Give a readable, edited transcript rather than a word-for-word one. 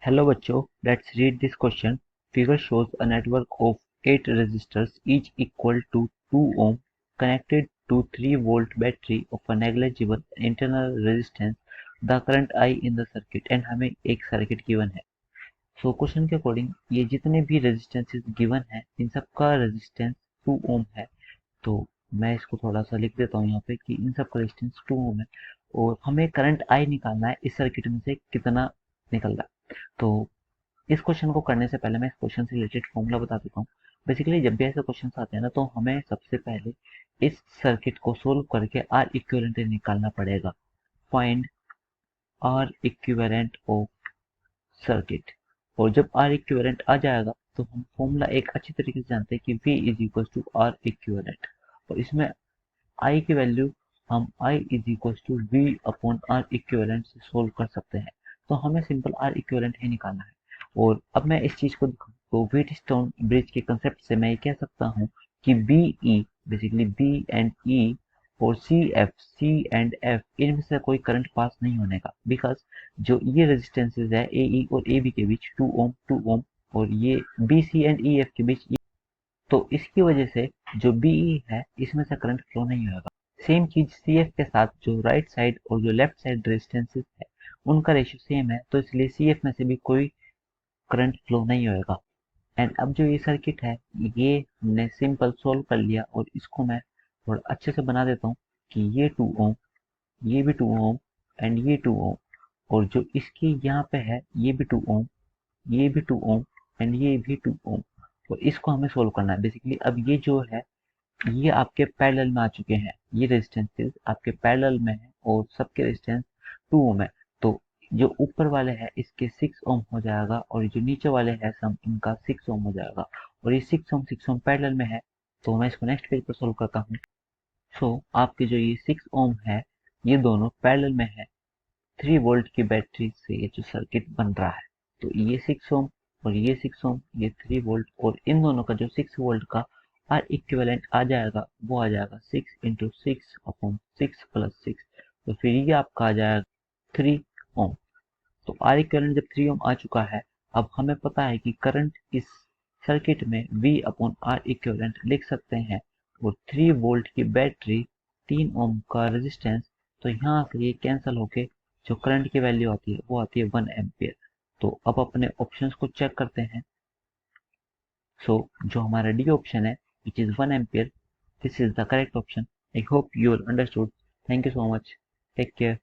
Hello बच्चों, let's read this question. Figure shows a network of 8 resistors each equal to 2 ohm connected to 3-volt battery of a negligible internal resistance. The current I in the circuit and हमें एक circuit given है. So question के according ये जितने भी resistances given है इन सब का रेजिस्टेंस 2 ओम है. तो मैं इसको थोड़ा सा लिख देता हूँ यहाँ पे कि इन सब का रेजिस्टेंस 2 ओम है और हमें करंट आई निकालना है इस सर्किट में से कितना निकल रहा है. तो इस क्वेश्चन को करने से पहले मैं इस क्वेश्चन से रिलेटेड फॉर्मूला बता देता हूँ. बेसिकली जब भी ऐसे क्वेश्चन आते हैं ना तो हमें सबसे पहले इस सर्किट को सोल्व करके आर इक्विवेलेंट निकालना पड़ेगा. Find R equivalent of circuit. और जब आर इक्विवेलेंट आ जाएगा तो हम फॉर्मूला एक अच्छी तरीके से जानते हैं कि V is equal to R equivalent. और इसमें I की वैल्यू हम I is equal to V upon R equivalent से सोल्व कर सकते हैं. तो हमें सिंपल आर इक्विवेलेंट ही निकालना है. और अब मैं इस चीज को दिखाऊं तो व्हीटस्टोन ब्रिज के कंसेप्ट से मैं ये कह सकता हूँ कि BE basically B and E और C एंड F इनमें से कोई करंट पास नहीं होने का. बिकॉज जो ये रेजिस्टेंसेज है AE और AB के बीच 2 ओम और ये BC एंड EF के बीच, तो इसकी वजह से जो BE है इसमें से करंट फ्लो नहीं होगा. सेम चीज CF के साथ जो राइट साइड और जो लेफ्ट साइड रेजिस्टेंसेस है उनका रेशियो सेम है, तो इसलिए CF में से भी कोई करंट फ्लो नहीं होगा. एंड अब जो ये सर्किट है ये हमने सिंपल सोल्व कर लिया और इसको मैं थोड़ा अच्छे से बना देता हूँ कि ये 2 ओम, ये भी 2 ओम एंड ये 2 ओम और जो इसकी यहाँ पे है ये भी 2 ओम, ये भी 2 ओम एंड ये भी 2 ओम. तो इसको हमें सोल्व करना है. बेसिकली अब ये जो है ये आपके पैरेलल में आ चुके हैं. ये रेजिस्टेंसेस आपके पैरेलल में है और सबके रेजिस्टेंस 2 ओम है. तो जो ऊपर वाले हैं इसके 6 ओम हो जाएगा और जो नीचे वाले हैं सम इनका 6 ओम हो जाएगा. और ये 6 ओम पैरेलल में है. तो मैं इसको नेक्स्ट पेज पर सोल्व करता हूँ. सो आपके जो ये 6 ओम है ये दोनों पैरेलल में है 3 वोल्ट की बैटरी से ये जो सर्किट बन रहा है. तो ये 6 ओम और ये 6 ओम, ये 3 वोल्ट और इन दोनों का जो 6 वोल्ट का आर इक्विवेलेंट आ जाएगा वो आ जाएगा 6 इंटू 6 अपॉन 6 प्लस 6. तो फिर ये आपका आ जाएगा 3 ओम. तो आर इक्विवेलेंट जब 3 ओम आ चुका है अब हमें पता है कि करंट इस सर्किट में V अपॉन आर इक्विवेलेंट लिख सकते हैं. और 3 वोल्ट की बैटरी 3 ओम का रेजिस्टेंस, तो यहाँ से ये कैंसिल होके जो करंट की वैल्यू आती है वो आती है 1 एम्पियर. तो अब अपने ऑप्शंस को चेक करते हैं. सो जो हमारा डी ऑप्शन है which is 1 ampere, this is the correct option. I hope you all understood. Thank you so much. Take care.